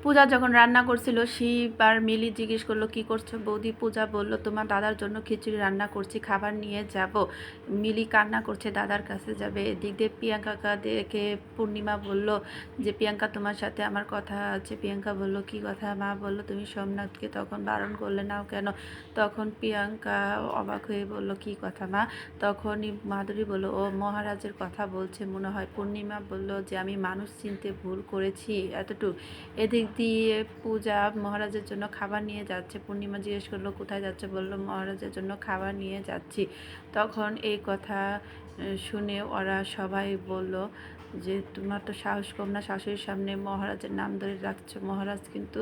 পূজা যখন রান্না করছিল শিব আর মিলি জিজ্ঞেস করলো কি করছো বৌদি। পূজা বলল তোমার দাদার জন্য খিচুড়ি রান্না করছি, খাবার নিয়ে যাব। মিলি কান্না করছে দাদার কাছে যাবে। এদিক দিয়ে প্রিয়াঙ্কা দেখে পূর্ণিমা বলল যে প্রিয়াঙ্কা তোমার সাথে আমার কথা আছে। প্রিয়াঙ্কা বলল কি কথা। মা বলল তুমি সোমনাথকে তখন বারণ করলে নাও কেন। তখন প্রিয়াঙ্কা অবাক হয়ে বলল কি কথা মা। তখনই মাধুরী বলল ও মহারাজের কথা বলছে মনে হয়। পূর্ণিমা বলল যে আমি মানুষ চিনতে ভুল করেছি এতটুকু। এদিক দিয়ে পূজা মহারাজের জন্য খাবার নিয়ে যাচ্ছে। পূর্ণিমা জিজ্ঞেস করলো কোথায় যাচ্ছে, বললো মহারাজের জন্য খাবার নিয়ে যাচ্ছি। তখন এই কথা শুনে ওরা সবাই বলল যে তোমার তো সাহস কম না, শাশুড়ির সামনে মহারাজের নাম ধরে ডাকছো। মহারাজ কিন্তু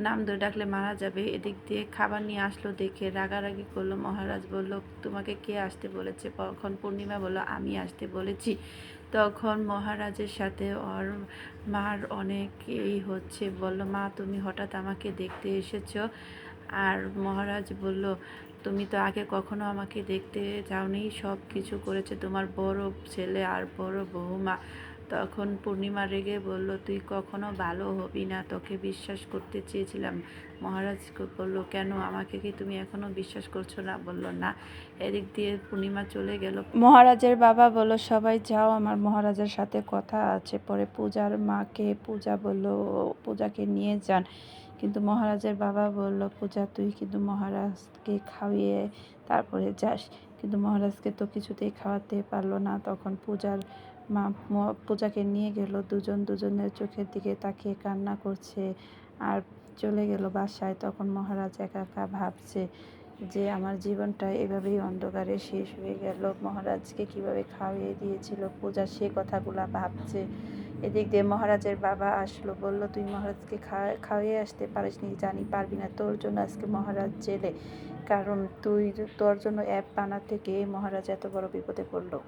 নাম ধরে ডাকলে মারা যাবে। এদিক দিয়ে খাবার নিয়ে আসলো দেখে রাগারাগি করলো। মহারাজ বলল তোমাকে কে আসতে বলেছে। তখন পূর্ণিমা বলল আমি আসতে বলেছি। তখন মহারাজের সাথে ওর মার অনেক হচ্ছে, বলল মা তুমি হঠাৎ আমাকে দেখতে এসেছো। আর মহারাজ বলল তুমি তো আগে কখনো আমাকে দেখতে যাওনি, সব কিছু করেছে তোমার বড় ছেলে আর বড় বৌমা। তখন পূর্ণিমা রেগে বলল তুই কখনো ভালো হবি না, তোকে বিশ্বাস করতে চেয়েছিলাম। মহারাজ বলল কেন, আমাকে কি তুমি এখনো বিশ্বাস করছো না। বলল না। এদিক দিয়ে পূর্ণিমা চলে গেল। মহারাজের বাবা বলল সবাই যাও, আমার মহারাজের সাথে কথা আছে। পরে পূজার মাকে পূজা বলল পূজাকে নিয়ে যান। কিন্তু মহারাজের বাবা বলল পূজা তুই কিন্তু মহারাজকে খাইয়ে তারপরে যাস। কিন্তু মহারাজকে তো কিছুতেই খাওয়াতে পারলো না। তখন পূজার মা পূজাকে নিয়ে গেল। দুজনের চোখের দিকে তাকিয়ে কান্না করছে আর চলে গেল বাসায়। তখন মহারাজ একা একা ভাবছে যে আমার জীবনটা এভাবেই অন্ধকারে শেষ হয়ে গেল। মহারাজকে কিভাবে খাওয়িয়ে দিয়েছিল পূজা, সে কথাগুলা ভাবছে। এদিক দিয়ে মহারাজের বাবা আসলো, বলল তুই মহারাজকে খাওয়িয়ে আসতে পারিসনি, জানি পারবি না, তোর জন্য আজকে মহারাজ জেলে। কারণ তোর জন্য অ্যাপ বানাতে গিয়ে মহারাজ এত বড় বিপদে পড়লো।